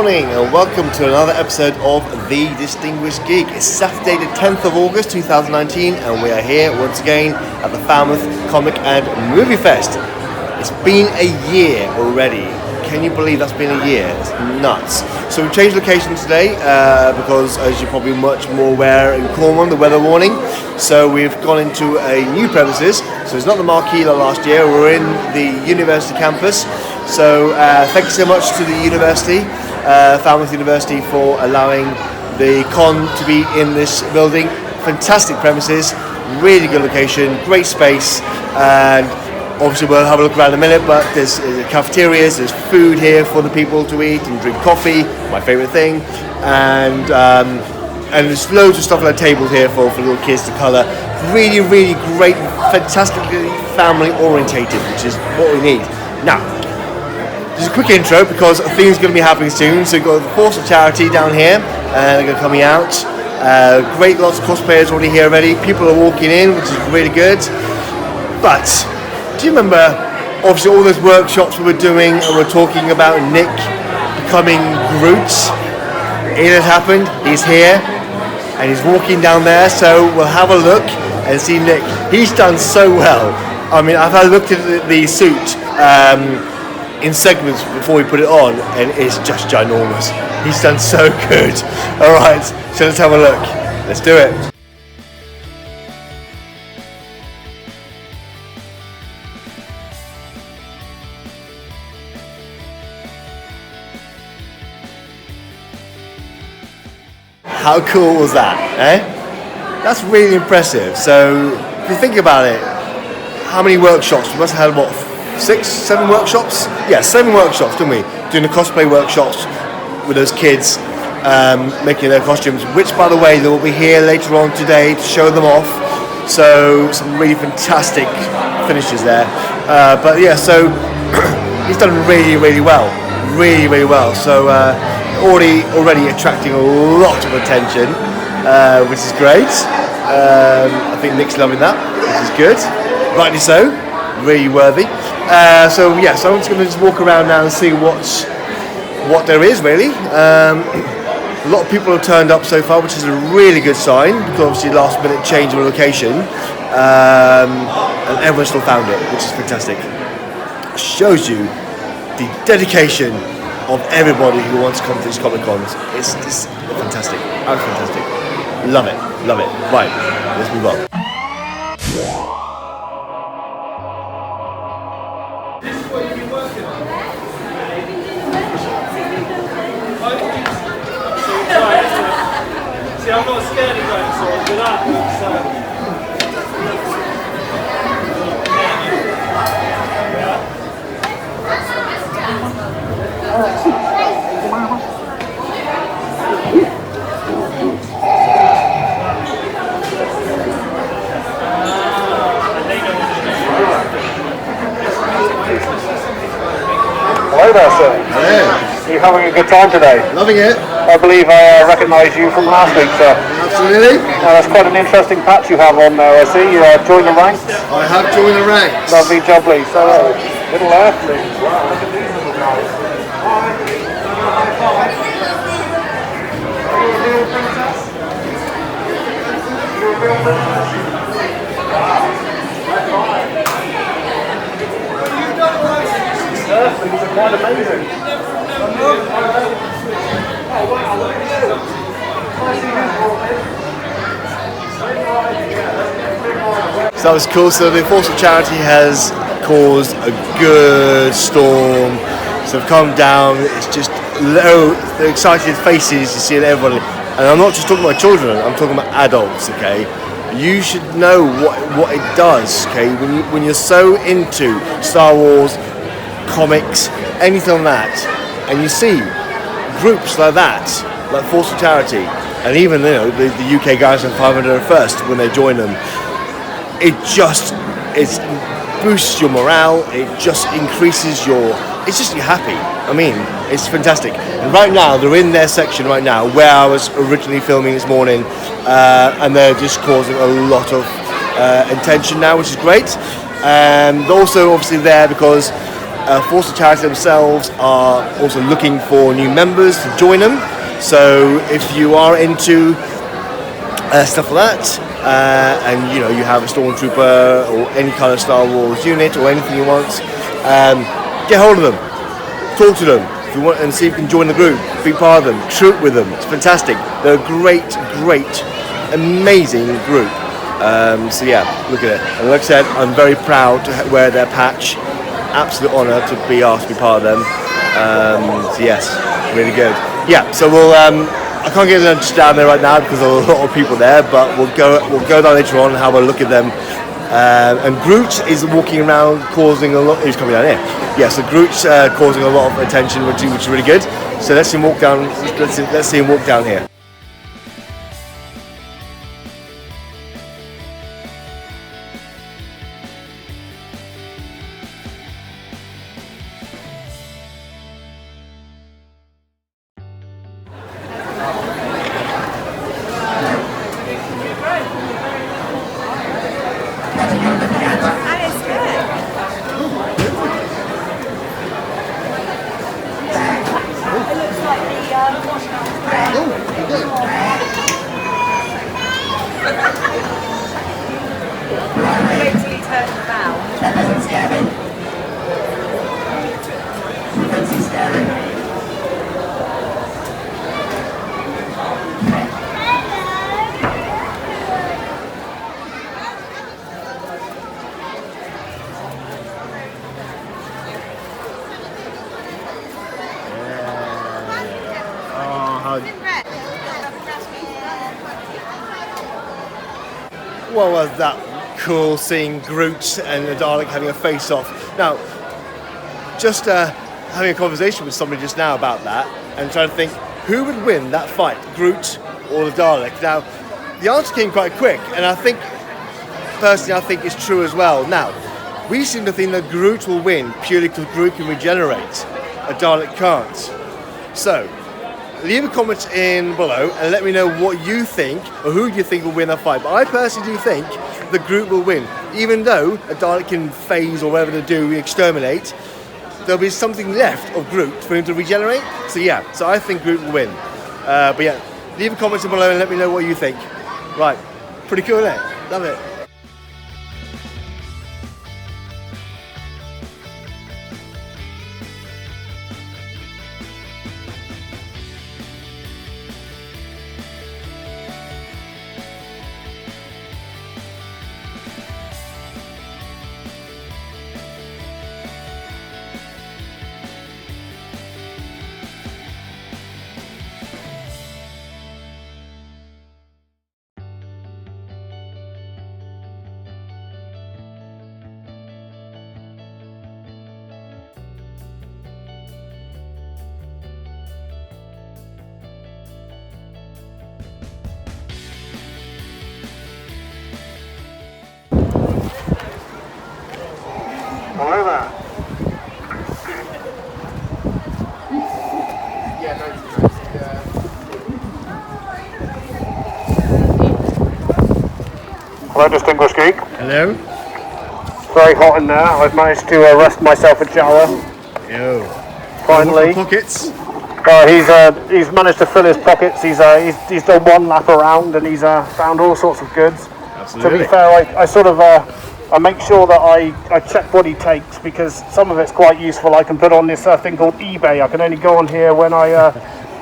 morning and welcome to another episode of The Distinguished Geek. It's Saturday the 10th of August 2019 and we are here once again at the Falmouth Comic and Movie Fest. It's been a year already. Can you believe that's been a year? It's nuts. So we've changed location today because, as you're probably much more aware, in Cornwall, the weather warning. So we've gone into a new premises. So it's not the marquee like last year. We're in the university campus. So thank you so much to the university, Falmouth University, for allowing the con to be in this building. Fantastic premises, really good location, great space, and obviously we'll have a look around in a minute, but there's cafeterias, there's food here for the people to eat and drink coffee, my favourite thing, and there's loads of stuff on the tables here for little kids to colour. Really, really great, fantastically family orientated, which is what we need. Now, just a quick intro because a thing's going to be happening soon. So we've got the Force of Charity down here, and they're going to be coming out. Great, lots of cosplayers already here already. People are walking in, which is really good. But do you remember, obviously, all those workshops we were doing and we're talking about Nick becoming Groot? It has happened. He's here and he's walking down there. So we'll have a look and see Nick. He's done so well. I mean, I've had a look at the suit in segments before we put it on, and it's just ginormous. He's done so good. All right, so let's have a look. Let's do it. How cool was that, eh? That's really impressive. So if you think about it, how many workshops? We must have had, what, 6, 7 workshops? Yeah, 7 workshops, didn't we? Doing the cosplay workshops with those kids, making their costumes, which, by the way, they will be here later on today to show them off. So some really fantastic finishes there. But yeah, so he's done really, really well. Really, really well. So already attracting a lot of attention, which is great. I think Nick's loving that, which is good. Rightly so. Really worthy. So I'm just going to just walk around now and see what there is really. A lot of people have turned up so far, which is a really good sign because obviously last minute change of location, and everyone still found it, which is fantastic. Shows you the dedication of everybody who wants to come to these Comic Cons. It's fantastic, absolutely fantastic. Love it. Right, let's move on. See, I'm not scared of dinosaurs, but that looks Hello there, sir. Yeah. Are you having a good time today? Loving it. I believe I recognise you from last week, sir. Absolutely. That's quite an interesting patch you have on there, I see. You joined the ranks. I have joined the ranks. Lovely, jubbly. So, little earthlings. Wow, look at these little guys. Earthlings are quite amazing. Oh wow, look at you. So that was cool. So the Force of Charity has caused a good storm. So they've come down. It's just the excited faces you see in everyone. And I'm not just talking about children. I'm talking about adults. Okay, you should know what it does. Okay, when you're so into Star Wars, comics, anything like that, and you see groups like that, like Force of Charity, and even the UK guys on 501st when they join them, it boosts your morale. It just increases it's just you're happy. I mean, it's fantastic. And right now they're in their section right now where I was originally filming this morning, and they're just causing a lot of attention now, which is great. They're also obviously there because Forster Charity themselves are also looking for new members to join them. So if you are into stuff like that, and you have a stormtrooper or any kind of Star Wars unit or anything you want, get hold of them, talk to them if you want, and see if you can join the group, be part of them, troop with them. It's fantastic. They're a great, amazing group. So yeah, look at it. And like I said, I'm very proud to wear their patch. Absolute honour to be asked to be part of them. So yes, really good. Yeah, so we'll. I can't get just down there right now because there are a lot of people there, but we'll go down later on and have a look at them. And Groot is walking around causing a lot. He's coming down here. Yeah, so Groot's causing a lot of attention, which is really good. So let's see him walk down. Let's see him walk down here. Well, was that cool seeing Groot and the Dalek having a face-off. Now, just having a conversation with somebody just now about that and trying to think who would win that fight, Groot or the Dalek. Now, the answer came quite quick, and I think, personally, I think it's true as well. Now, we seem to think that Groot will win purely because Groot can regenerate. A Dalek can't. So, leave a comment in below and let me know what you think or who you think will win that fight. But I personally do think the Groot will win. Even though a Dalek can phase or whatever to do, exterminate, there'll be something left of Groot for him to regenerate. So yeah, so I think Groot will win. But yeah, leave a comment in below and let me know what you think. Right, pretty cool, isn't it? Love it. Hello there. Hello, distinguished geek. Hello. Very hot in there. I've managed to rest myself a shower. Yo. Finally. Pockets. He's managed to fill his pockets. He's done one lap around and he's found all sorts of goods. Absolutely. To be fair, I sort of I make sure that I check what he takes because some of it's quite useful. I can put on this thing called eBay. I can only go on here when I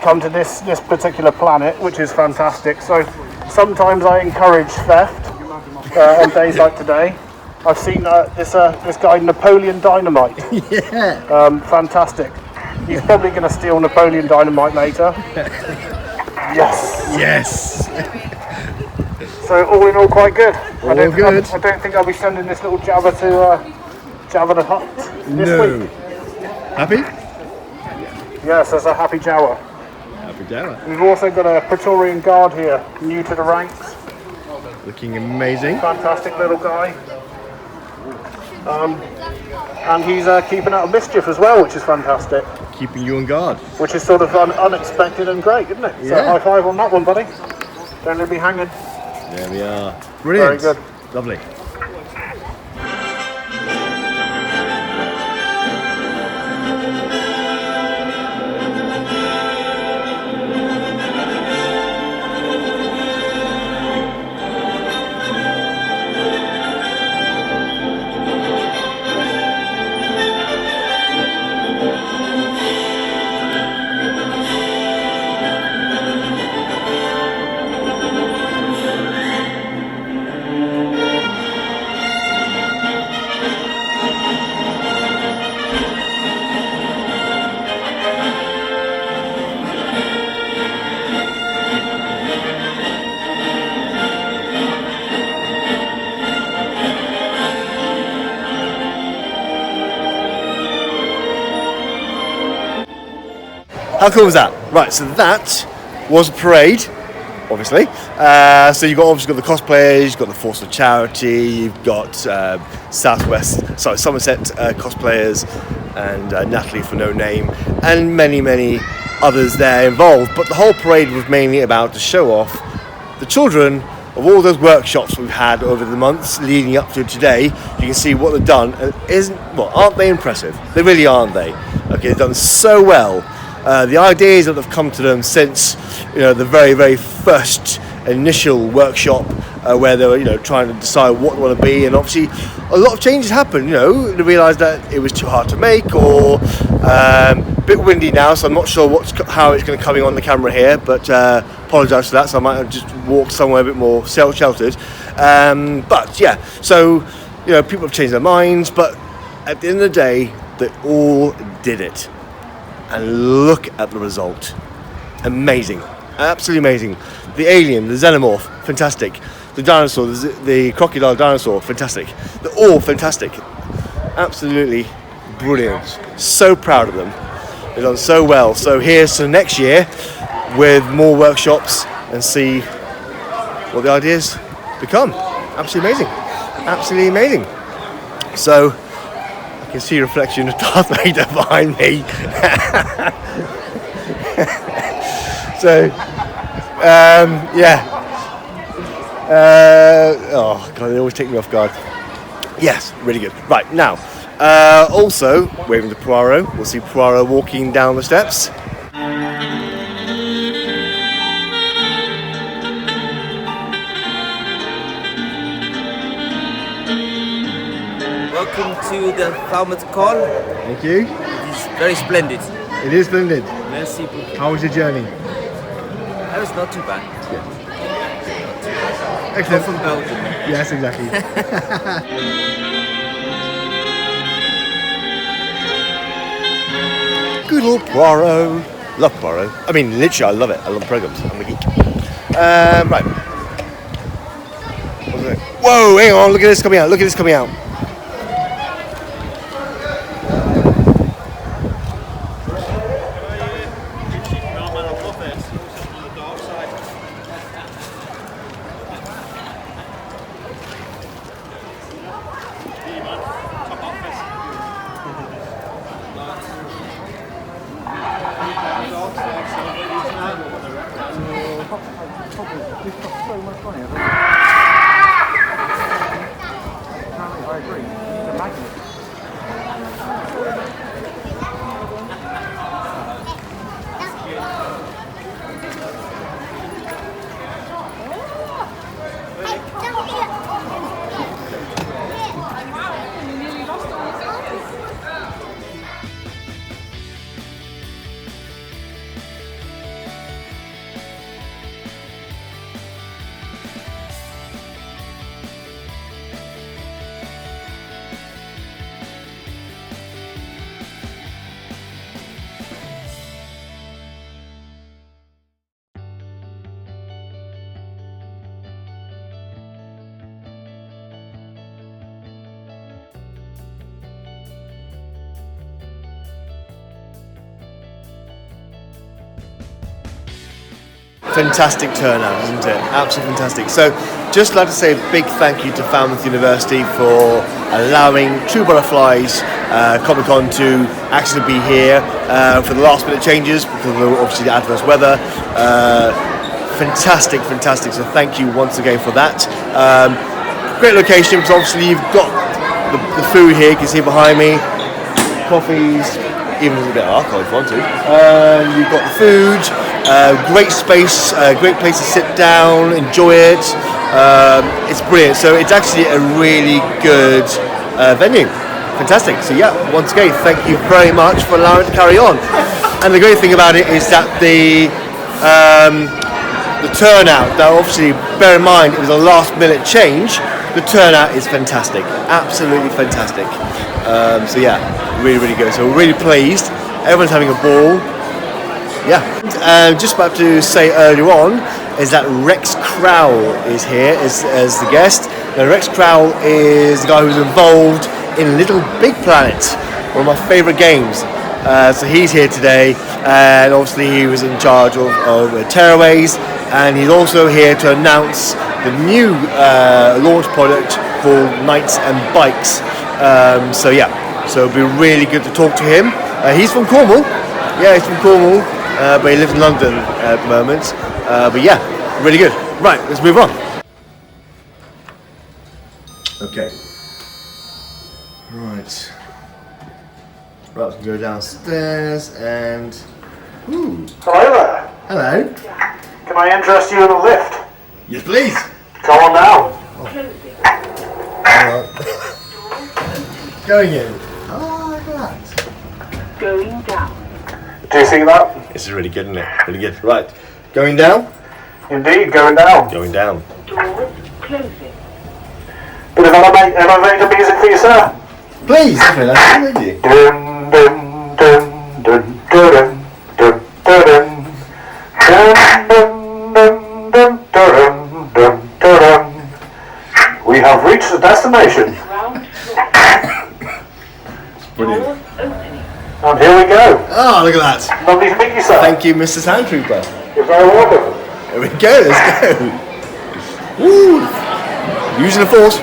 come to this particular planet, which is fantastic. So sometimes I encourage theft on days like today. I've seen this guy Napoleon Dynamite. Yeah. Fantastic. He's probably going to steal Napoleon Dynamite later. Yes. Yes. So all in all, quite good. I don't think I'll be sending this little Jabba to Jabba the Hutt this week. Happy? Yes, there's a happy Jawa. Happy Jabba. We've also got a Praetorian Guard here, new to the ranks. Looking amazing. Fantastic little guy. And he's keeping out of mischief as well, which is fantastic. Keeping you on guard. Which is sort of unexpected and great, isn't it? Yeah. So high five on that one, buddy. Don't leave me hanging. There we are. Brilliant. Very good. Lovely. How cool was that? Right, so that was a parade, obviously. So you've obviously got the cosplayers, you've got the Force of Charity, you've got Somerset cosplayers, and Natalie for No Name, and many, many others there involved. But the whole parade was mainly about to show off the children of all those workshops we've had over the months leading up to today. You can see what they've done, and aren't they impressive? They really aren't they? Okay, they've done so well. The ideas that have come to them since the very, very first initial workshop where they were trying to decide what they want to be, and obviously a lot of changes happened. They realised that it was too hard to make, or a bit windy now, so I'm not sure how it's going to come on the camera here, but apologise for that, so I might have just walked somewhere a bit more sheltered. But yeah, so people have changed their minds, but at the end of the day they all did it. And look at the result. Amazing. Absolutely amazing. The alien, the xenomorph, fantastic. The dinosaur, the crocodile dinosaur, fantastic. They're all fantastic. Absolutely brilliant. So proud of them. They've done so well. So here's to next year with more workshops and see what the ideas become. Absolutely amazing. Absolutely amazing. So I can see a reflection of Darth Vader behind me. So, yeah. Oh God, they always take me off guard. Yes, really good. Right, now, also, waving to Poirot. We'll see Poirot walking down the steps. Welcome to the Falmouth call. Thank you. It's very splendid. It is splendid. Merci beaucoup. How was your journey? That was not too bad. Excellent. From Belgium. Yes, exactly. Good old Poirot. Love Poirot. I mean, literally, I love it. I love programs. I'm a geek. Right. What's it? Whoa, hang on. Look at this coming out. Look at this coming out. Fantastic turnout, isn't it? Absolutely fantastic. So, just like to say a big thank you to Falmouth University for allowing True Butterflies Comic Con to actually be here for the last minute changes because of obviously the adverse weather. Fantastic. So thank you once again for that. Great location because obviously you've got the food here. You can see behind me, coffees, even a bit of alcohol if you want to. You've got the food. Great space, great place to sit down, enjoy it. It's brilliant. So it's actually a really good venue. Fantastic. So yeah, once again, thank you very much for allowing it to carry on. And the great thing about it is that the turnout. Now, obviously, bear in mind it was a last-minute change. The turnout is fantastic. Absolutely fantastic. So yeah, really good. So we're really pleased. Everyone's having a ball. Yeah. Just about to say earlier on is that Rex Crowell is here as the guest. Now, Rex Crowell is the guy who's involved in Little Big Planet, one of my favourite games. So he's here today, and obviously he was in charge of Tearaways, and he's also here to announce the new launch product called Knights and Bikes. So it'll be really good to talk to him. He's from Cornwall. Yeah, he's from Cornwall, but he lives in London at the moment. But yeah, really good. Right, let's move on. Okay. Right. Right, we can go downstairs and... Ooh. Hello there. Hello. Can I interest you in a lift? Yes, please. Come on down. Going in. Oh, look at that. Going down. Do you see that? This is really good, isn't it? Really good. Right. Going down? Indeed, going down. Going down. Doors closing. Bit of elevator music for you, sir. Please. Okay, that's good with you. Dun, dun, dun, dun, dun, dun, dun, dun. Dun, dun, dun, dun, dun, dun, dun. We have reached the destination. Ground Brilliant. doors opening. And here we go. Oh, look at that. Lovely to meet you, sir. Thank you, Mr. Sandtrooper. You're very welcome. Here we go. Let's go. Woo. Using the force.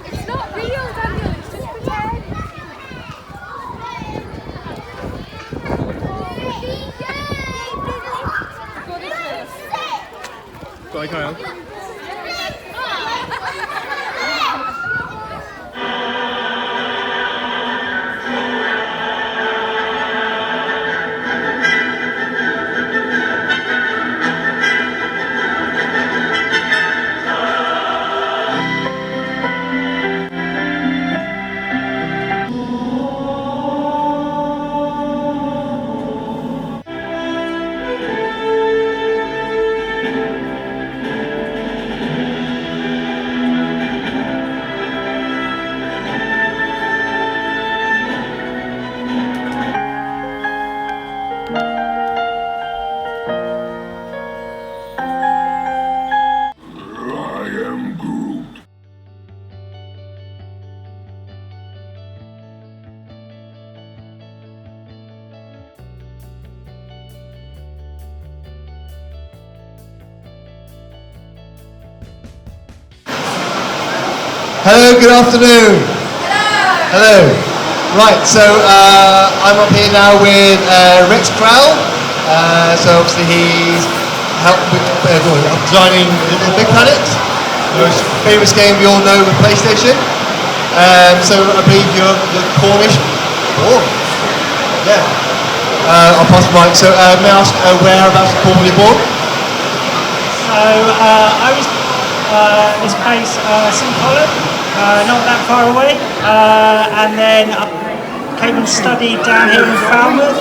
It's not real, Daniel. It's just pretend. Sorry, carry on. Hello, good afternoon. Hello. Right, so I'm up here now with Rex Crowell. So obviously he's helped with designing Little Big Planet, the most famous game we all know with PlayStation. So I believe you're Cornish. Oh, yeah. I'll pass the mic. So may I ask whereabouts in Cornwall you're born? So I was this place, St Colin, not that far away, and then I came and studied down here in Falmouth.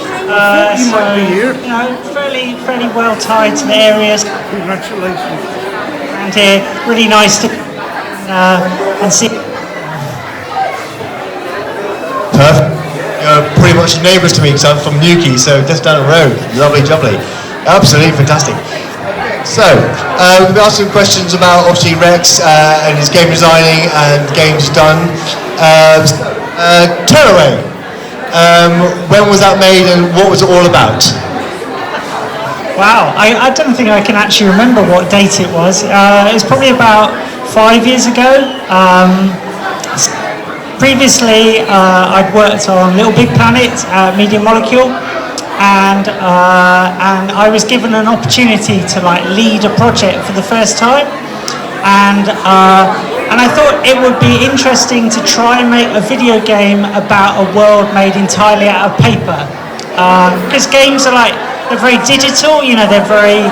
You might be here. You know, fairly well tied to the areas Congratulations. around here. Really nice to and see. Perfect. You're pretty much neighbours to me because I'm from Newquay, so just down the road. Lovely, lovely. Absolutely fantastic. So, we've asked some questions about obviously Rex and his game designing and games he's done. Tearaway. When was that made and what was it all about? Wow, I don't think I can actually remember what date it was. It was probably about 5 years ago. Previously, I'd worked on Little Big Planet at Media Molecule, and I was given an opportunity to lead a project for the first time, and I thought it would be interesting to try and make a video game about a world made entirely out of paper, because games are they're very digital, they're very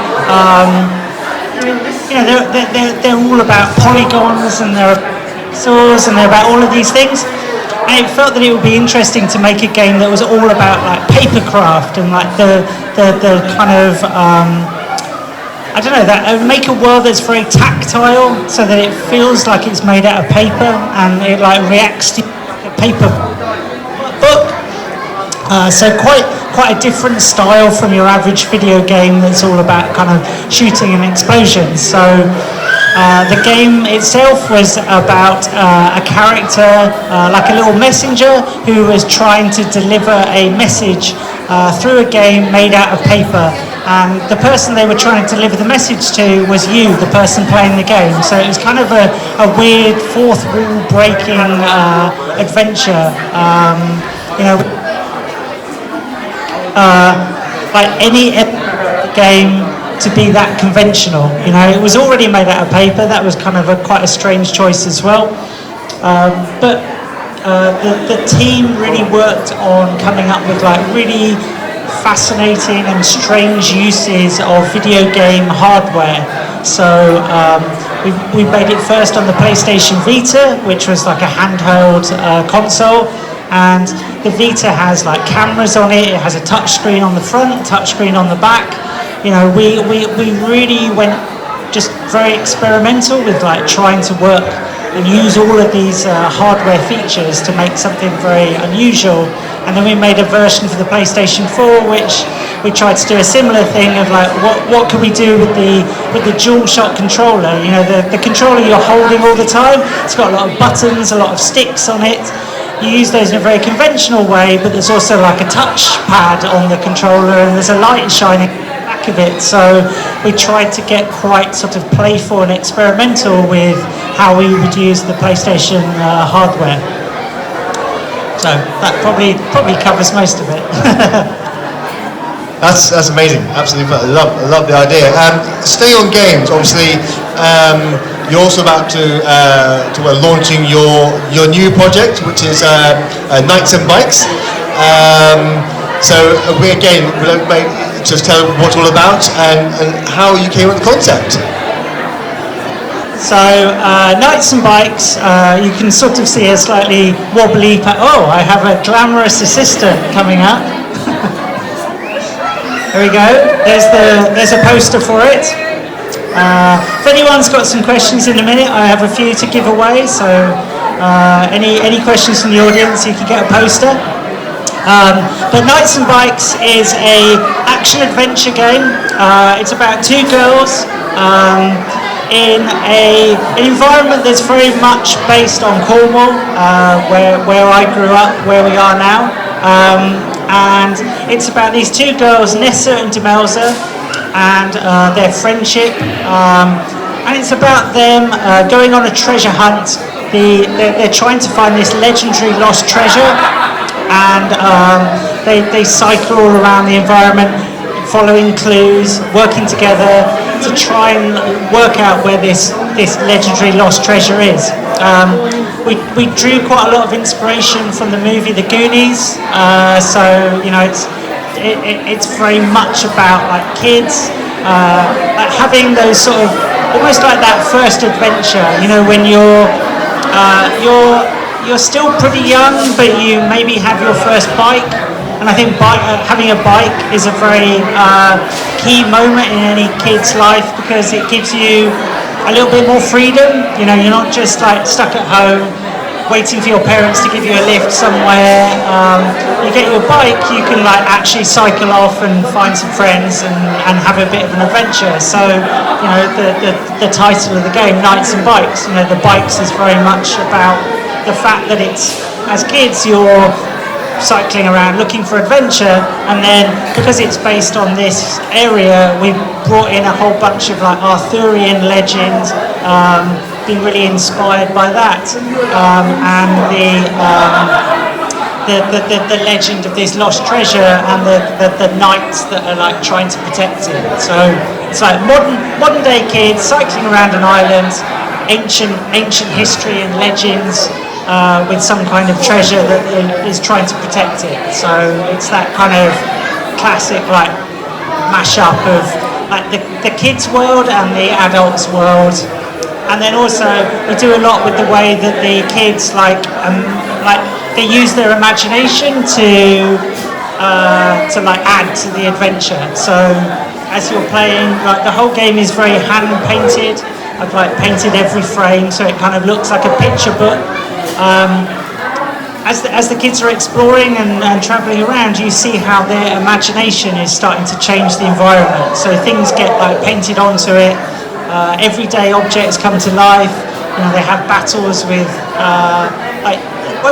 they're all about polygons and they're pixels and they're about all of these things. And it felt that it would be interesting to make a game that was all about papercraft and the kind of I don't know, that make a world that's very tactile, so that it feels like it's made out of paper and it like reacts to a paper book. So quite a different style from your average video game that's all about kind of shooting and explosions. So the game itself was about a character, like a little messenger, who was trying to deliver a message through a game made out of paper. And the person they were trying to deliver the message to was you, the person playing the game. So it was kind of a weird fourth wall breaking adventure. Like any game to be that conventional. It was already made out of paper. That was kind of quite a strange choice as well. But the team really worked on coming up with like really fascinating and strange uses of video game hardware. So we made it first on the PlayStation Vita, which was like a handheld console, and the Vita has like cameras on it. It has a touch screen on the front, touch screen on the back. We really went just very experimental with like trying to work and use all of these hardware features to make something very unusual. And then we made a version for the PlayStation 4, which we tried to do a similar thing of like, what can we do with the DualShock controller? The controller you're holding all the time. It's got a lot of buttons, a lot of sticks on it. You use those in a very conventional way, but there's also like a touch pad on the controller, and there's a light shining back of it. So we tried to get quite sort of playful and experimental with how we would use the PlayStation hardware. So that probably covers most of it. That's amazing. Absolutely, I love the idea. Staying on games, obviously, you're also about to launching your new project, which is Knights and Bikes. So we again, just tell what it's all about and how you came up with the concept. So Knights and Bikes, you can sort of see a slightly wobbly. I have a glamorous assistant coming up. There we go. There's a poster for it. If anyone's got some questions in a minute, I have a few to give away. So any questions from the audience, you can get a poster. But Knights and Bikes is a action adventure game. It's about two girls in an environment that's very much based on Cornwall, where I grew up, where we are now. And it's about these two girls, Nessa and Demelza, and their friendship. And it's about them going on a treasure hunt. They're trying to find this legendary lost treasure, and they cycle all around the environment, following clues, working together to try and work out where this legendary lost treasure is. We drew quite a lot of inspiration from the movie The Goonies, so it's very much about like kids like having those sort of almost like that first adventure. When you're still pretty young, but you maybe have your first bike. And I think having a bike is a very key moment in any kid's life, because it gives you a little bit more freedom. You're not just like stuck at home waiting for your parents to give you a lift somewhere. You get your bike, you can like actually cycle off and find some friends and have a bit of an adventure. So the title of the game, Knights and Bikes, the bikes is very much about the fact that it's, as kids, you're cycling around looking for adventure, and then because it's based on this area, we brought in a whole bunch of like Arthurian legend, been really inspired by that, and the legend of this lost treasure and the knights that are like trying to protect it. So it's like modern day kids cycling around an island, ancient history and legends, with some kind of treasure that is trying to protect it. So it's that kind of classic like mashup of like the kids' world and the adults' world. And then also we do a lot with the way that the kids like they use their imagination to like add to the adventure. So as you're playing. Like the whole game is very hand painted. I've like painted every frame so it kind of looks like a picture book. As the kids are exploring and travelling around, you see how their imagination is starting to change the environment. So things get like painted onto it. Everyday objects come to life. You know, they have battles with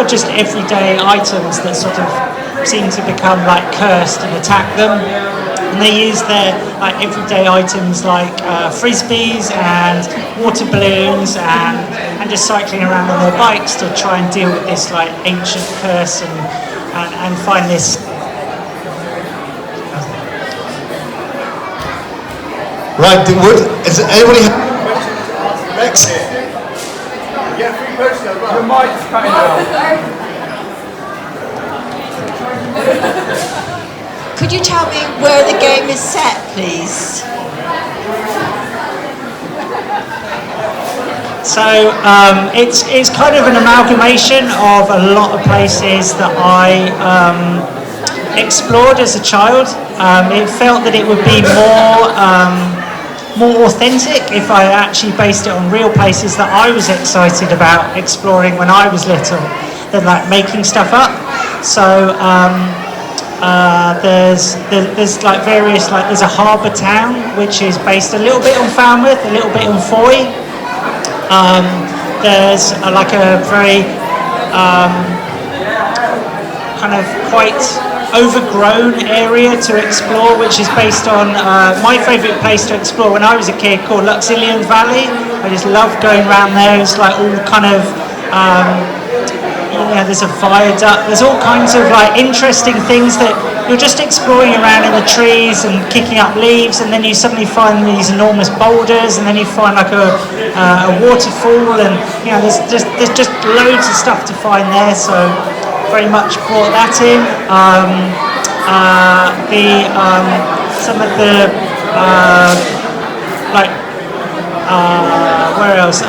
just everyday items that sort of seem to become like cursed and attack them. And they use their like everyday items like frisbees and water balloons and just cycling around on their bikes to try and deal with this like ancient curse and find this. Right, is anybody Rex? Get free postcode. Your mic's cutting out. Could you tell me where the game is set, please? So it's kind of an amalgamation of a lot of places that I explored as a child. It felt that it would be more authentic if I actually based it on real places that I was excited about exploring when I was little, than like making stuff up. So there's like various, like there's a harbour town which is based a little bit on Falmouth, a little bit on Foy. There's like a very kind of quite overgrown area to explore, which is based on my favourite place to explore when I was a kid, called Luxillian Valley. I just love going around there. It's like all kind of there's a viaduct, there's all kinds of like interesting things that you're just exploring around in the trees and kicking up leaves, and then you suddenly find these enormous boulders, and then you find like a waterfall, and there's just loads of stuff to find there. So very much brought that in. Some of the where else?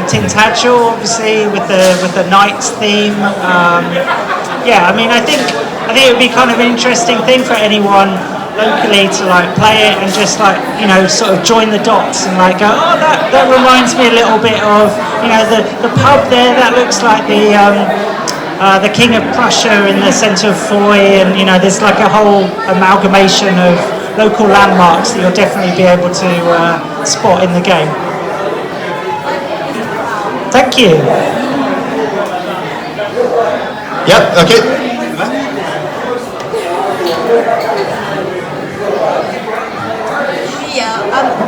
Tintagel, obviously, with the Knights theme. I mean, I think it would be kind of an interesting thing for anyone locally to like play it and just like sort of join the dots and like go, oh, that reminds me a little bit of the pub there. That looks like the King of Prussia in the centre of Foy, and there's like a whole amalgamation of local landmarks that you'll definitely be able to spot in the game. Thank you. Yep, okay.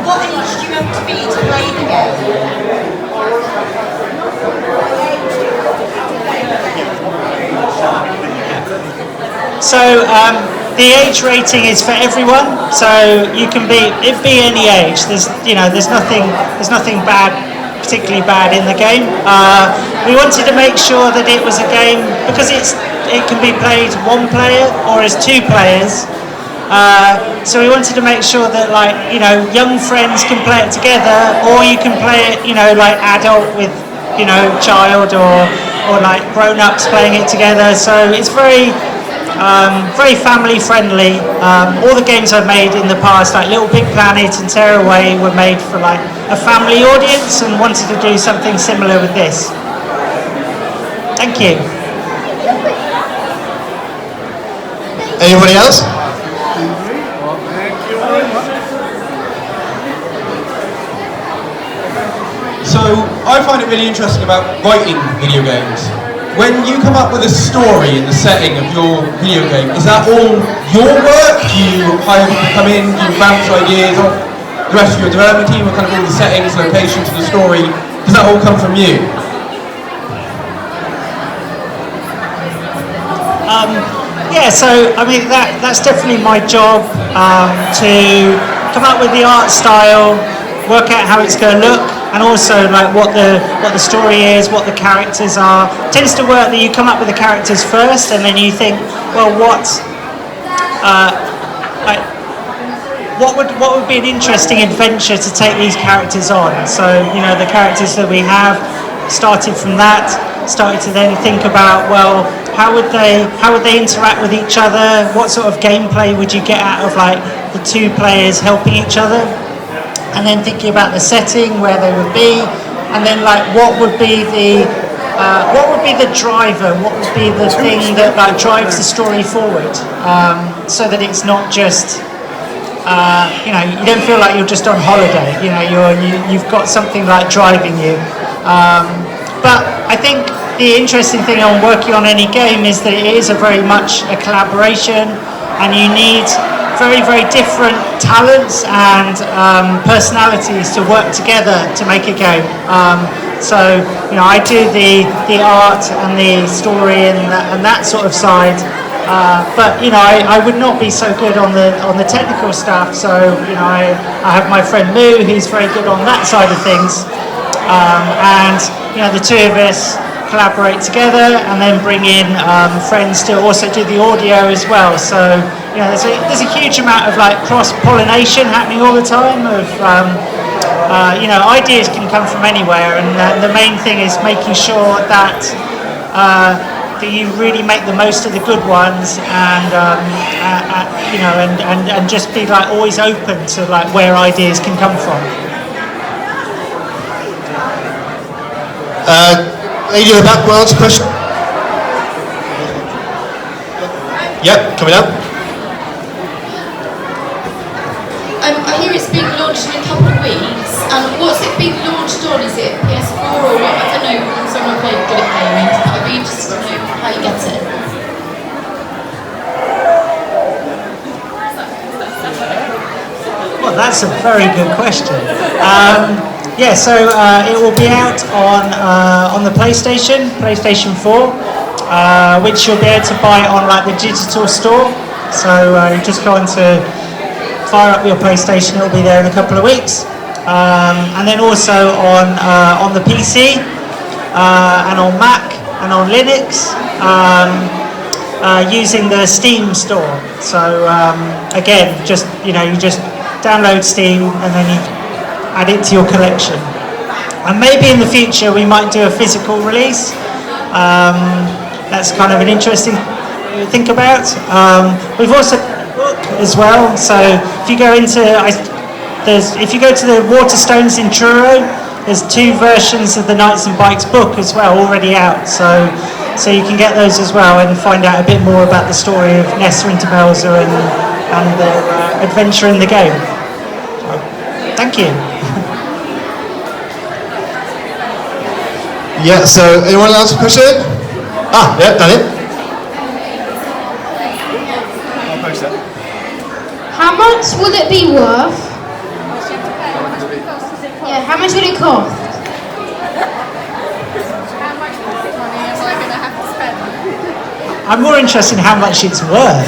What age do you have to be to play the game? So the age rating is for everyone, so you can be any age. There's nothing particularly bad in the game. We wanted to make sure that it was a game because it can be played one player or as two players. So we wanted to make sure that young friends can play it together, or you can play it like adult with child, or like grown-ups playing it together. So it's very family friendly. All the games I've made in the past, like Little Big Planet and Tearaway, were made for like a family audience, and wanted to do something similar with this. Thank you. Anybody else? So I find it really interesting about writing video games. When you come up with a story in the setting of your video game, is that all your work? Do you hire people to come in, do you bounce ideas off the rest of your development team, or kind of all the settings, locations, the story? Does that all come from you? So I mean that's definitely my job, to come up with the art style, work out how it's going to look, and also like what the story is, what the characters are. It tends to work that you come up with the characters first, and then you think, well, what would be an interesting adventure to take these characters on? So the characters that we have started from that. Started to then think about, well, how would they interact with each other? What sort of gameplay would you get out of like the two players helping each other? And then thinking about the setting, where they would be, and then like what would be the driver? What would be the thing that like drives the story forward? So that it's not just you don't feel like you're just on holiday. You've got something like driving you. But I think the interesting thing on working on any game is that it is a very much a collaboration, and you need very, very different talents and personalities to work together to make a game. So I do the art and the story and that sort of side, but I would not be so good on the technical stuff. So I have my friend Lou, who's very good on that side of things, and the two of us collaborate together and then bring in friends to also do the audio as well. So there's a huge amount of like cross-pollination happening all the time of ideas can come from anywhere, and the main thing is making sure that that you really make the most of the good ones, and and just be like always open to like where ideas can come from. Lady in the back, will answer a question. Yep, coming up. I hear it's being launched in a couple of weeks. What's it being launched on? Is it PS4 or what? I don't know, because I'm not very good at gaming, but I'd be interested to know how you get it. Well, that's a very good question. So it will be out on the PlayStation 4, which you'll be able to buy on like the digital store. So you just go on to fire up your PlayStation, it'll be there in a couple of weeks. And then also on the PC and on Mac and on Linux, using the Steam store. So again, you just download Steam and then you add it to your collection. And maybe in the future we might do a physical release. That's kind of an interesting thing to think about. We've also got a book as well. So if you go to the Waterstones in Truro, there's 2 versions of the Knights and Bikes book as well already out. So you can get those as well and find out a bit more about the story of Nessa and Demelza and their adventure in the game. So, thank you. Yeah, so anyone else have a question? Yeah, Danny. I'll post that. How much will it be worth? Yeah, how much will it cost? How much pocket money am I going to have to spend? I'm more interested in how much it's worth.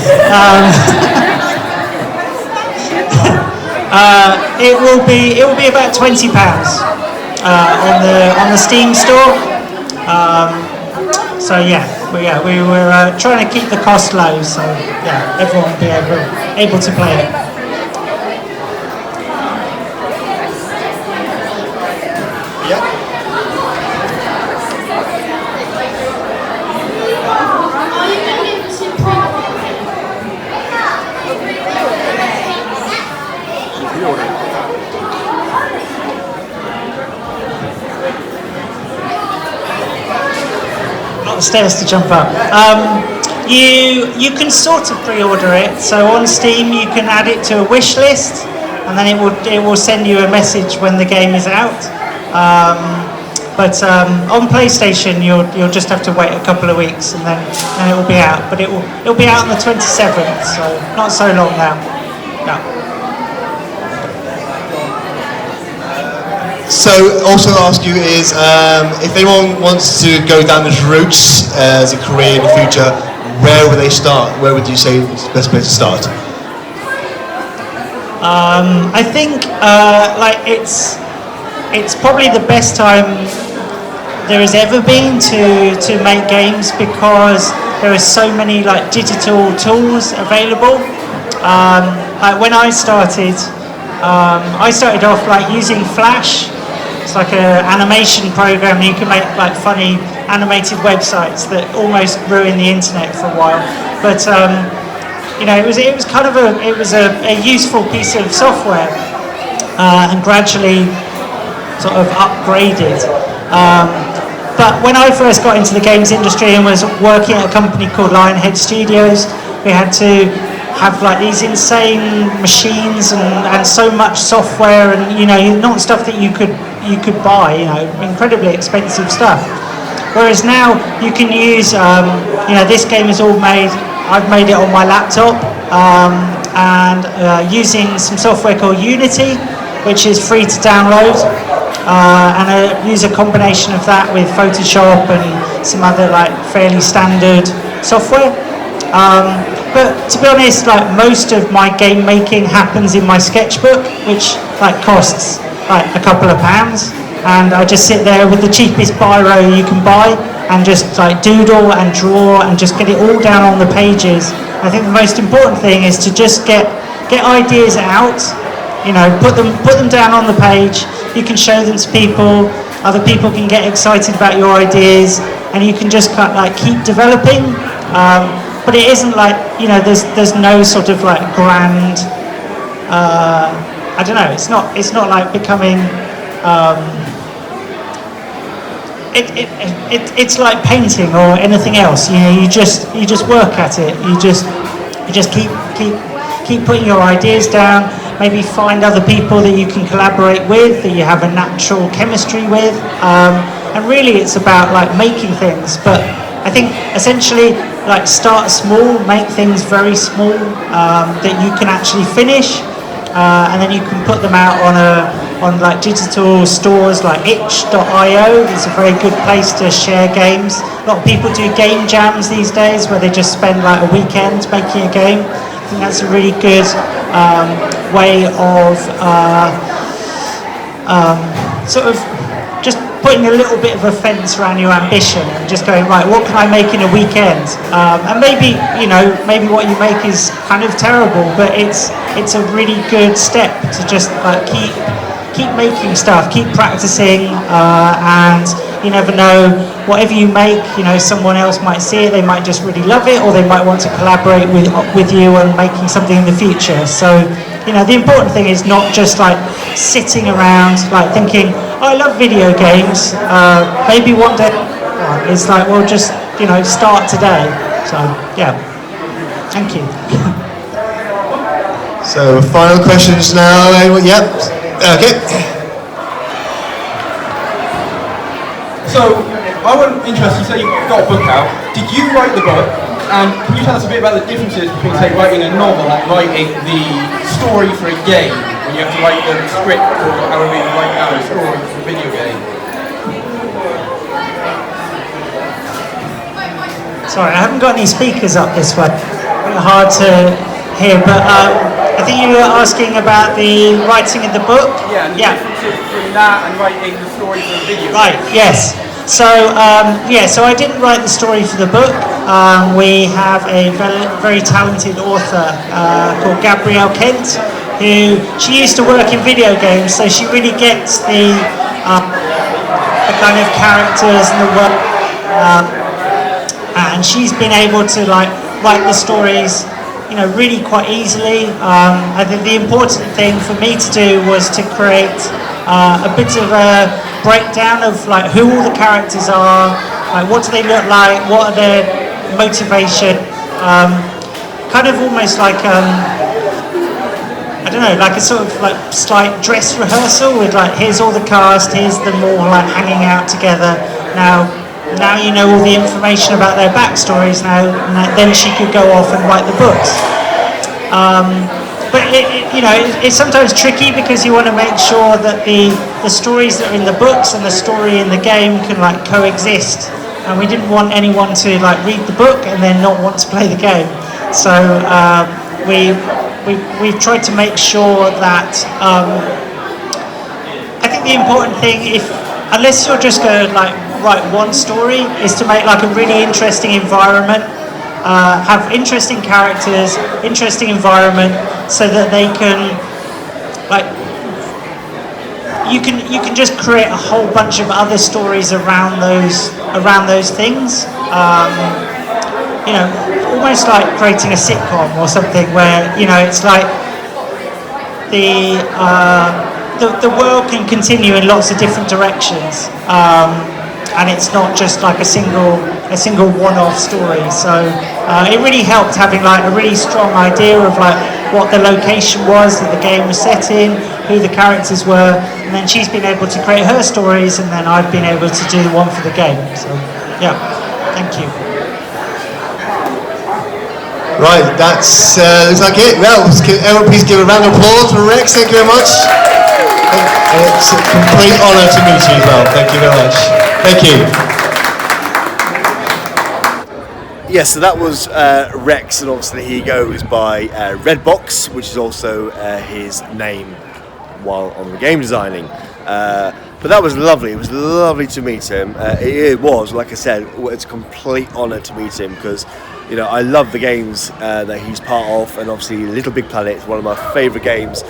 It will be about £20 on the Steam store. So we were trying to keep the cost low, so everyone will be able to play it. Are you going to be able to Not the stairs to jump up. You can sort of pre-order it. So on Steam you can add it to a wish list, and then it will send you a message when the game is out. But on PlayStation you'll just have to wait a couple of weeks and then it will be out. But it'll be out on the 27th, so not so long now. No. So also ask you is if anyone wants to go down this route as a career in the future, where would they start? Where would you say is the best place to start? I think it's probably the best time there has ever been to make games, because there are so many like digital tools available. When I started off like using Flash. It's like an animation program, and you can make like funny animated websites that almost ruined the internet for a while. But you know, it was kind of a useful piece of software, and gradually sort of upgraded. But when I first got into the games industry and was working at a company called Lionhead Studios, we had to have like these insane machines and so much software, and you know, not stuff that you could buy, you know, incredibly expensive stuff. Whereas now you can use, you know, this game is all made, I've made it on my laptop, and using some software called Unity, which is free to download, and I use a combination of that with Photoshop and some other like fairly standard software. But to be honest, like most of my game making happens in my sketchbook, which like costs like a couple of pounds, and I just sit there with the cheapest biro you can buy and just like doodle and draw and just get it all down on the pages. I think the most important thing is to just get ideas out, you know, put them down on the page. You can show them to people, other people can get excited about your ideas, and you can just like keep developing. But it isn't like, you know, there's no sort of like grand, I don't know, it's not like becoming, it's like painting or anything else. You know, you just work at it. You just keep putting your ideas down. Maybe find other people that you can collaborate with, that you have a natural chemistry with, and really it's about like making things. But I think essentially like start small, make things very small that you can actually finish, and then you can put them out on like digital stores like itch.io. It's a very good place to share games. A lot of people do game jams these days where they just spend like a weekend making a game. I think that's a really good way of sort of just putting a little bit of a fence around your ambition and just going, right, what can I make in a weekend? And maybe, you know, maybe what you make is kind of terrible, but it's a really good step to just like keep making stuff, keep practicing, and you never know, whatever you make, you know, someone else might see it, they might just really love it, or they might want to collaborate with you on making something in the future. So, you know, the important thing is not just like sitting around like thinking, oh, I love video games, maybe one day. It's like, well, just, you know, start today. So, yeah, thank you. So, final questions now. Yep. Okay. So, I was interested, you say you got a book out. Did you write the book? And can you tell us a bit about the differences between, say, writing a novel and writing the story for a game, when you have to write the script or however you write down a story for a video game? Sorry, I haven't got any speakers up this way. Hard to hear, but I think you were asking about the writing of the book? Yeah, and the differences between that and writing the story for a video game. Right, yes. So, so I didn't write the story for the book. We have a very talented author called Gabrielle Kent, who, she used to work in video games, so she really gets the kind of characters and the work, and she's been able to like write the stories, you know, really quite easily. I think the important thing for me to do was to create a bit of a breakdown of like who all the characters are, like what do they look like, what are their motivation, kind of almost like I don't know, like a sort of like slight dress rehearsal with like, here's all the cast, here's them all like hanging out together. Now you know all the information about their backstories now, and then she could go off and write the books. But it's sometimes tricky because you want to make sure that the stories that are in the books and the story in the game can like coexist. And we didn't want anyone to like read the book and then not want to play the game. So we've tried to make sure that I think the important thing, unless you're just going to like write one story, is to make like a really interesting environment. Have interesting characters, interesting environment, so that they can, like, you can just create a whole bunch of other stories around those around those things. You know, almost like creating a sitcom or something where, you know, it's like the world can continue in lots of different directions, and it's not just like a single one-off story. So it really helped having like a really strong idea of like what the location was that the game was set in, who the characters were, and then she's been able to create her stories, and then I've been able to do the one for the game. So yeah, thank you. Right, that's looks like it. Well, everyone please give a round of applause for Rex. Thank you very much. And it's a complete honour to meet you as well. Thank you very much. Thank you. Yes, so that was Rex, and obviously he goes by Redbox, which is also his name while on the game designing. But that was lovely. It was lovely to meet him. It was, like I said, it's a complete honour to meet him because, you know, I love the games that he's part of, and obviously Little Big Planet is one of my favourite games,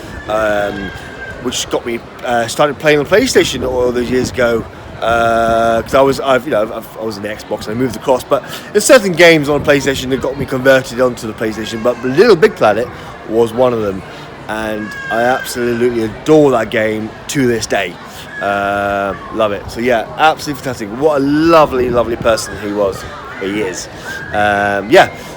which got me started playing on PlayStation all those years ago. Because I was in the Xbox and I moved across, but there's certain games on PlayStation that got me converted onto the PlayStation. But Little Big Planet was one of them, and I absolutely adore that game to this day. Love it. So yeah, absolutely fantastic. What a lovely, lovely person he was. He is.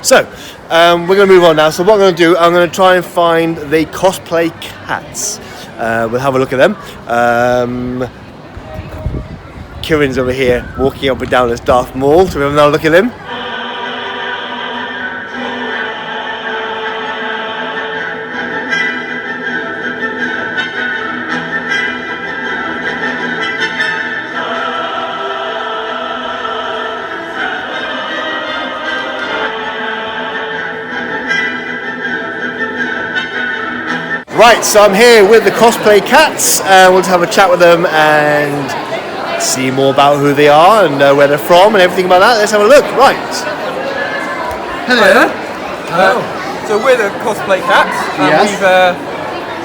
So we're going to move on now. So what I'm going to do, I'm going to try and find the cosplay cats. We'll have a look at them. Kieran's over here walking up and down this Darth Maul, so we have another look at him. Right, so I'm here with the cosplay cats, and we'll just have a chat with them and see more about who they are and where they're from and everything about that. Let's have a look. Right. Hello. So we're the cosplay cats. Yes.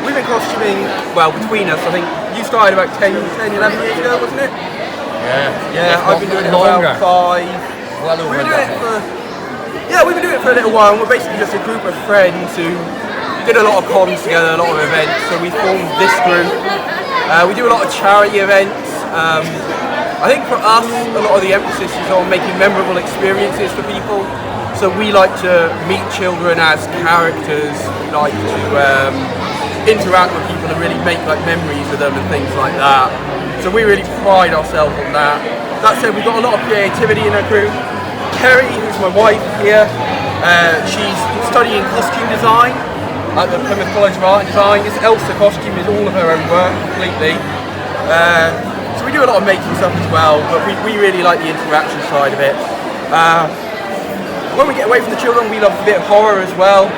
We've been costuming, well, between us, I think you started about 10, 11 years ago, wasn't it? Yeah, I've been doing it about 5. Well over we've been doing it for a little while, and we're basically just a group of friends who did a lot of cons together, a lot of events, so we formed this group. We do a lot of charity events. I think for us, a lot of the emphasis is on making memorable experiences for people. So we like to meet children as characters. We like to interact with people and really make like memories with them and things like that. So we really pride ourselves on that. That said, we've got a lot of creativity in our group. Kerry, who's my wife here, she's studying costume design at the Plymouth College of Art and Design. This Elsa costume is all of her own work completely. So we do a lot of making stuff as well, but we really like the interaction side of it. When we get away from the children, we love a bit of horror as well.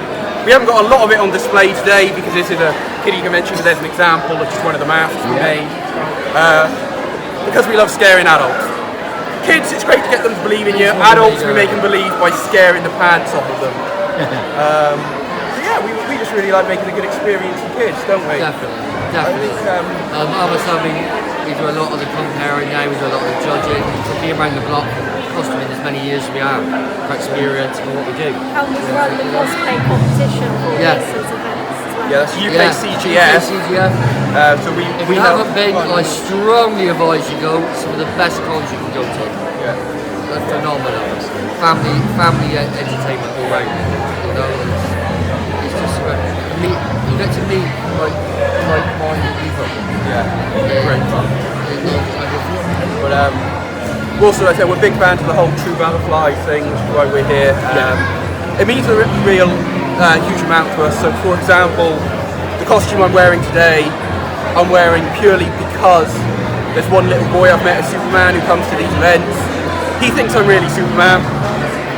We haven't got a lot of it on display today because this is a kiddie convention, but there's an example of just one of the masks we made. Because we love scaring adults. Kids, it's great to get them to believe in you. Adults, we make them believe by scaring the pants off of them. We just really like making a good experience for kids, don't we? Definitely. We do a lot of the comparing now, we do a lot of the judging. So being around the block, costuming as many years as we have, for experience for what we do. And we run the cosplay competition for this as events as well. Yeah, that's UK CGF. So if you haven't been, I strongly advise you go. Some of the best cons you can go to. Yeah. They're phenomenal. Family entertainment all round. You know, it's just you get to meet like-minded people. Great fun. But also, like I said, we're big fans of the whole True Butterfly thing, which is why we're here. It means a real huge amount to us. So, for example, the costume I'm wearing today, I'm wearing purely because there's one little boy I've met as Superman who comes to these events. He thinks I'm really Superman,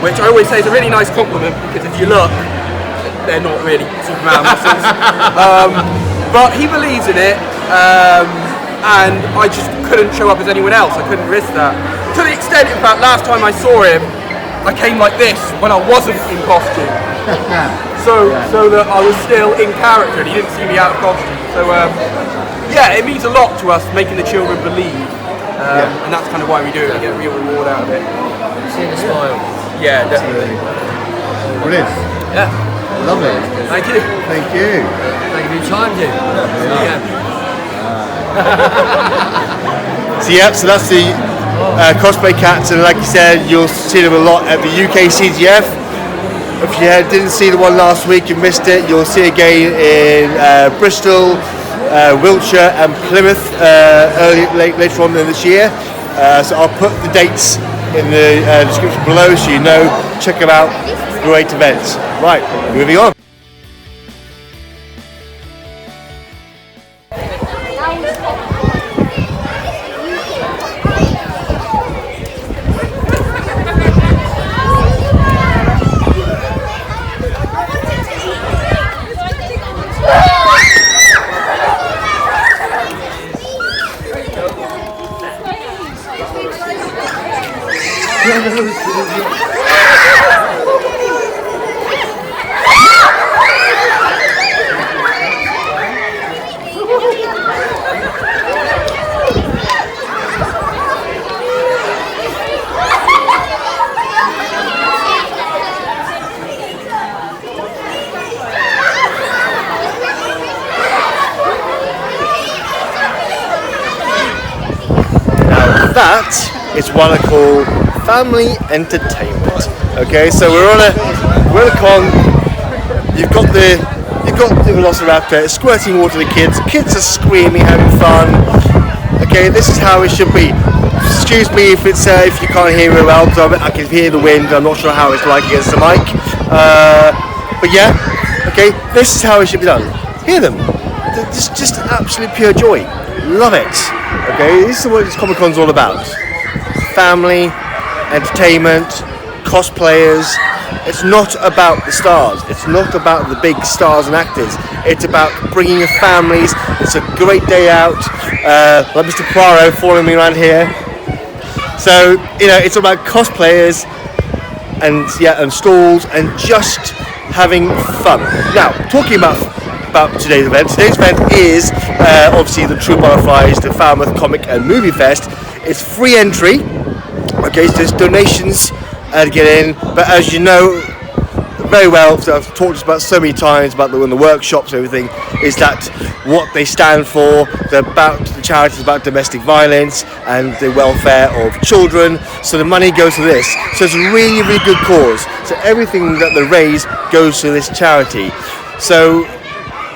which I always say is a really nice compliment because if you look, they're not really Superman muscles. But he believes in it, and I just couldn't show up as anyone else. I couldn't risk that. To the extent, in fact, last time I saw him, I came like this when I wasn't in costume. So that I was still in character and he didn't see me out of costume. So it means a lot to us making the children believe. and that's kind of why we do it. We get a real reward out of it. Seeing the smile. Yeah, definitely. Brilliant. Yeah. Lovely. Thank you. Thank you. Thank you for your time, dude. So yeah, so that's the cosplay cats, and like you said, you'll see them a lot at the UK CGF. If you didn't see the one last week, you missed it. You'll see it again in Bristol, Wiltshire, and Plymouth later on in this year. So I'll put the dates in the description below, so you know. Check them out. Great events. Right, moving on. That is what I call family entertainment. Okay, so we're on a con. You've got the Velociraptor squirting water to the kids. Kids are screaming, having fun. Okay, this is how it should be. Excuse me if it's if you can't hear me well, because I can hear the wind. I'm not sure how it's like against the mic. But yeah, okay, this is how it should be done. Hear them. Just absolute pure joy. Love it. Okay, this is what this Comic Con's all about. Family, entertainment, cosplayers. It's not about the stars. It's not about the big stars and actors. It's about bringing your families. It's a great day out. Like Mr. Poirot following me around here. So, you know, it's all about cosplayers and stalls and just having fun. Now, talking about today's event. Today's event is obviously the True Butterflies, the Falmouth Comic and Movie Fest. It's free entry. Okay, so there's donations to get in, but as you know very well, so I've talked about so many times about the workshops and everything, is that what they stand for. The charity is about domestic violence and the welfare of children. So the money goes to this. So it's a really, really good cause. So everything that they raise goes to this charity. So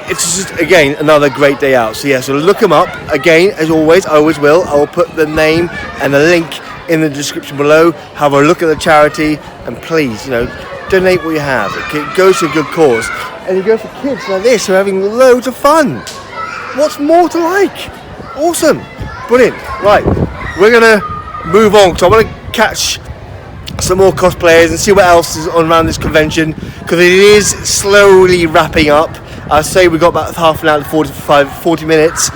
it's just, again, another great day out. So yeah, so look them up. Again, as always, I always will. I will put the name and the link in the description below. Have a look at the charity, and please, you know, donate what you have. It goes to a good cause. And you go for kids like this who are having loads of fun. What's more to like? Awesome. Brilliant. Right, we're going to move on, because I want to catch some more cosplayers and see what else is on around this convention, because it is slowly wrapping up. I say we've got about half an hour to 40 minutes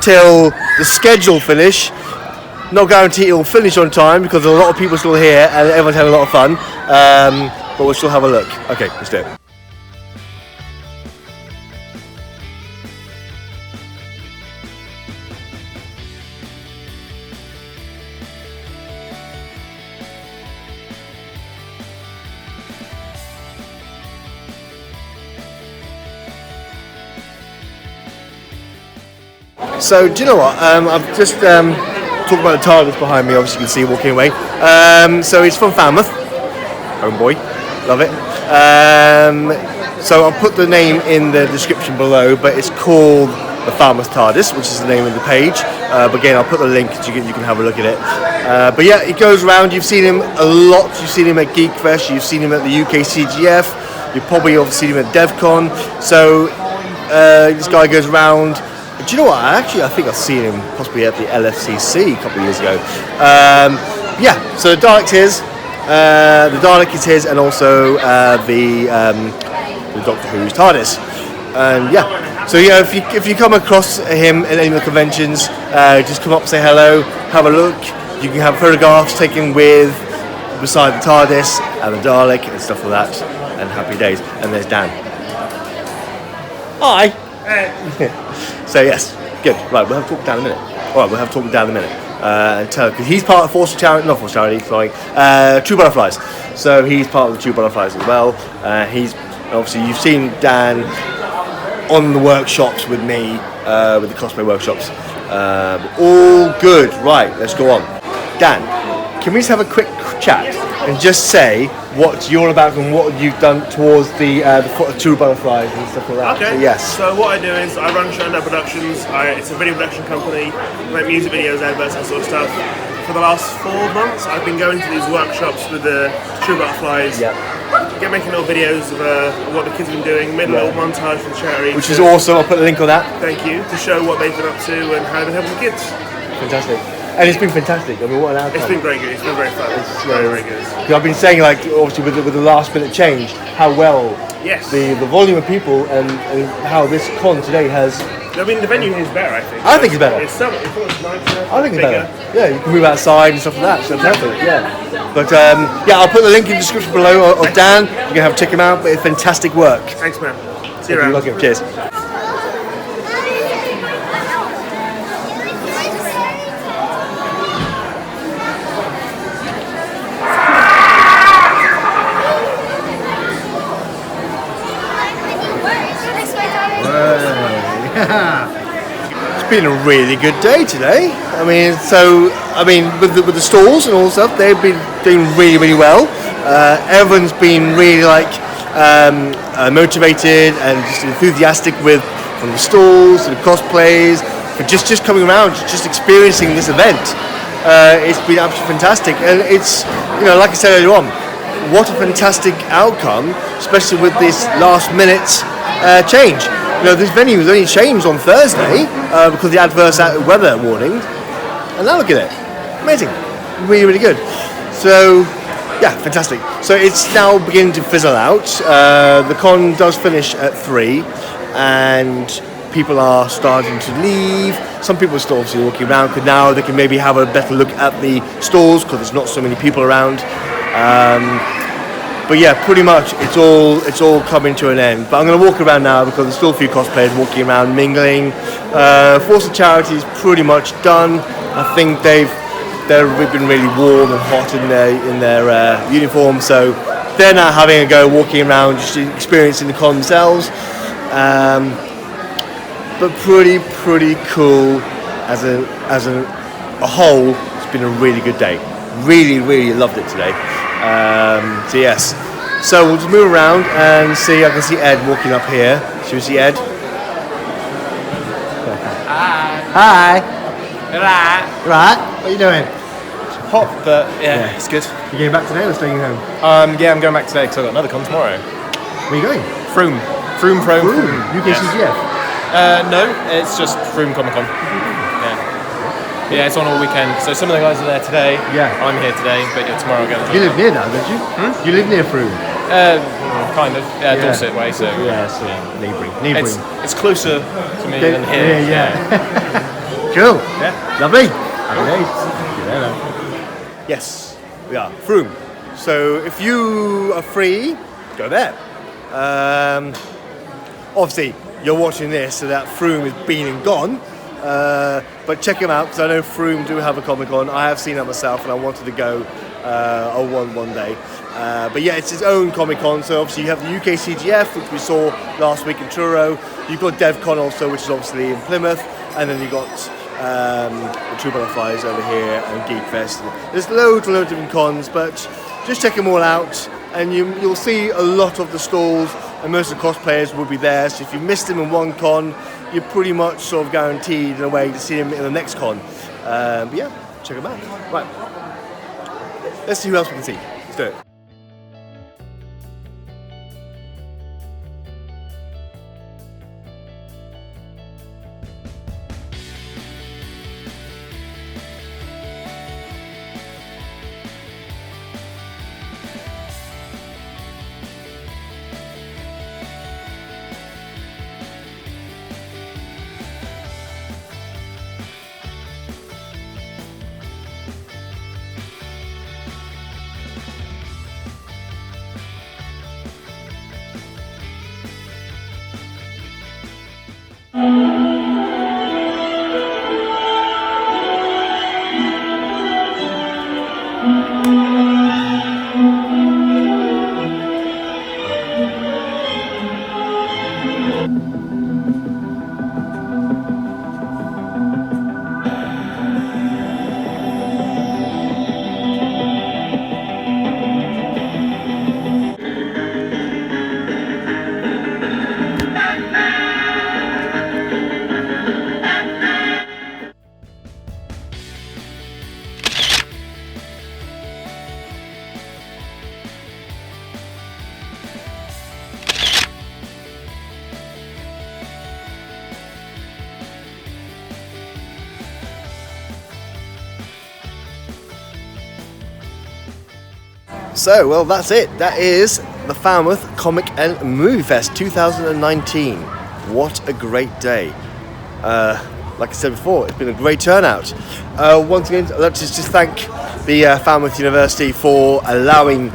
till the schedule finish. Not guaranteed it'll finish on time, because there's a lot of people still here and everyone's having a lot of fun. But we'll still have a look. Okay, let's do it. So, do you know what? I've just talked about the TARDIS behind me, obviously you can see walking away. So it's from Falmouth. Homeboy. Love it. So I'll put the name in the description below, but it's called the Falmouth TARDIS, which is the name of the page. But again, I'll put the link so you can have a look at it. But yeah, it goes around. You've seen him a lot. You've seen him at Geek Fest. You've seen him at the UK CGF. You've probably seen him at DevCon. So this guy goes around. Do you know what? I think I've seen him possibly at the LFCC a couple of years ago. Yeah, so the Dalek is his, and also the Doctor Who's TARDIS. And yeah, so yeah, if you come across him at any of the conventions, just come up, say hello, have a look. You can have photographs taken beside the TARDIS and the Dalek and stuff like that. And happy days. And there's Dan. Hi. So yes, good. Right, we'll have talk down in a minute. All right, we'll have talk down in a minute. and tell, because he's part of not Force Charity, sorry, True Butterflies. So he's part of the True Butterflies as well. He's obviously, you've seen Dan on the workshops with me, with the cosplay workshops. All good. Right, let's go on. Dan, can we just have a quick chat and just say what you're about and what you've done towards the True Butterflies and stuff like that? Okay. So, yes. So what I do is I run Shonda Productions. It's a video production company. We make music videos, adverts, that sort of stuff. For the last 4 months, I've been going to these workshops with the True Butterflies. Yeah. Making little videos of what the kids have been doing. Made a little montage for the charity. Which is awesome. I'll put the link on that. Thank you. To show what they've been up to and how they've been helping the kids. Fantastic. And it's been fantastic. I mean, what an outcome. It's been very good. It's been very fun. It's very, very good. I've been saying, like, obviously with the last minute change, how well the volume of people and how this con today has. I mean, the venue here is better, I think. I think it's better. It's nicer. I think it's better. Yeah, you can move outside and stuff like that. So perfect. Yeah. But yeah, I'll put the link in the description below of Dan. You can have check him out. But it's fantastic work. Thanks, man. See you around. Welcome. Cheers. It's been a really good day today. I mean, with the stalls and all stuff, they've been doing really, really well. Everyone's been really motivated and just enthusiastic from the stalls to the cosplays, for just coming around, just experiencing this event. It's been absolutely fantastic, and it's, like I said earlier on, what a fantastic outcome, especially with this last minute change. This venue was only changed on Thursday because of the adverse weather warning, and now look at it, amazing, really, really good. So, yeah, fantastic. So it's now beginning to fizzle out. The con does finish at 3, and people are starting to leave. Some people are still obviously walking around because now they can maybe have a better look at the stalls because there's not so many people around. But yeah, pretty much it's all coming to an end. But I'm going to walk around now because there's still a few cosplayers walking around, mingling. Force of Charity is pretty much done. I think they've been really warm and hot in their uniform, so they're now having a go, walking around, just experiencing the con themselves. But pretty cool as a whole. It's been a really good day. Really loved it today. So yes, so we'll just move around and see. I can see Ed walking up here. Should we see Ed? Hi. Right. What are you doing? Hot, but yeah, it's good. You going back today or staying home? Yeah, I'm going back today because I've got another con tomorrow. Where are you going? Froome. UKCGF? No, it's just Froome Comic Con. Yeah, it's on all weekend. So some of the guys are there today. Yeah. I'm here today, but tomorrow I'll go. You live near now, don't you? You live near Froome? Kind of. Yeah, Dorset way. So neighbouring. It's closer to me than here. Yeah. Cool. Yeah. Lovely. Happy days. Yes, we are Froome. So if you are free, go there. Obviously, you're watching this, so that Froome is been and gone. But check them out because I know Froome do have a Comic Con. I have seen it myself, and I wanted to go one day. But yeah, it's its own Comic Con. So obviously you have the UK CGF, which we saw last week in Truro. You've got DevCon also, which is obviously in Plymouth, and then you got the True Butterflies over here and Geek Fest. There's loads of different cons, but just check them all out, and you'll see a lot of the stalls, and most of the cosplayers will be there. So if you missed them in one con, you're pretty much sort of guaranteed in a way to see them in the next con. But yeah, check them out. Right, let's see who else we can see. Let's do it. So, well, that's it. That is the Falmouth Comic and Movie Fest 2019. What a great day. Like I said before, it's been a great turnout. Once again, I'd like to just thank the Falmouth University for allowing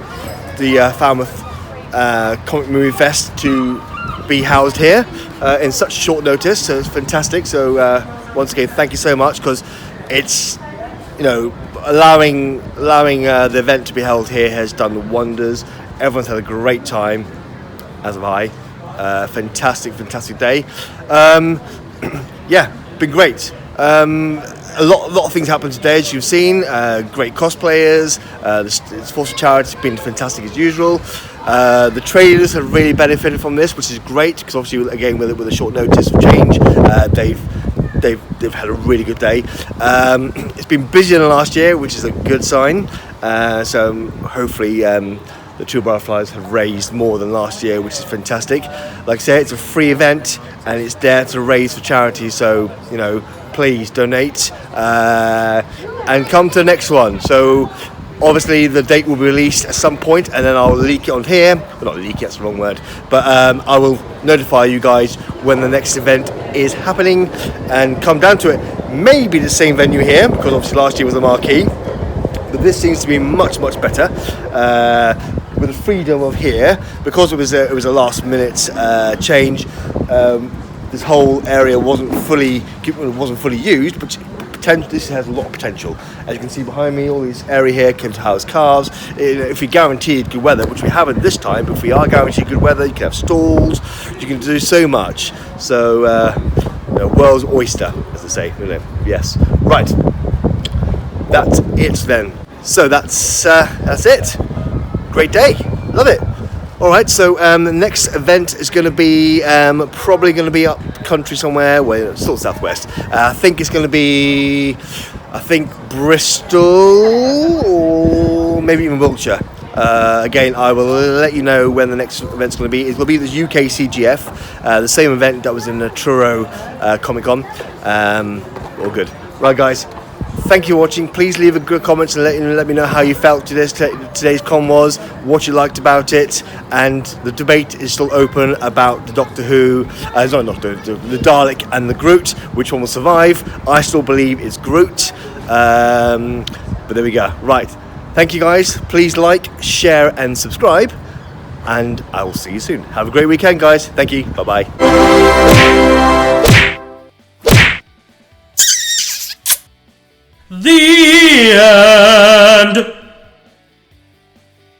the Falmouth Comic Movie Fest to be housed here in such short notice. So it's fantastic. So once again, thank you so much, because it's, you know, allowing the event to be held here has done wonders. Everyone's had a great time, as have I. Fantastic day. Yeah, been great. A lot of things happened today, as you've seen. Great cosplayers. The Sports Charity has been fantastic as usual. The traders have really benefited from this, which is great, because obviously, again, with a short notice of change, they've had a really good day. It's been busier than last year, which is a good sign. So hopefully the True Butterflies have raised more than last year, which is fantastic. Like I say, it's a free event and it's there to raise for charity. So, you know, please donate and come to the next one. So obviously the date will be released at some point, and then I'll leak it on here. Well, not leak it, that's the wrong word. But I will notify you guys when the next event is happening, and come down to it. Maybe the same venue here, because obviously last year was the marquee. But this seems to be much better. With the freedom of here, because it was a last minute change. This whole area wasn't fully used, but this has a lot of potential. As you can see behind me, all this area here can house cars. If we guaranteed good weather, which we haven't this time, but if we are guaranteed good weather, you can have stalls. You can do so much. So, world's oyster, as they say. Yes. Right. That's it then. So that's it. Great day. Love it. All right, so the next event is going to be probably going to be up country somewhere, well, still southwest. I think it's going to be, Bristol or maybe even Wiltshire. Again, I will let you know when the next event's going to be. It will be the UK CGF, the same event that was in the Truro Comic Con. All good. Right, guys. Thank you for watching. Please leave a good comment and let me know how you felt today's con was, what you liked about it, and the debate is still open about the Doctor Who, the Dalek and the Groot. Which one will survive? I still believe it's Groot, but there we go. Right, thank you guys. Please like, share and subscribe, and I will see you soon. Have a great weekend, guys. Thank you. Bye-bye. The end.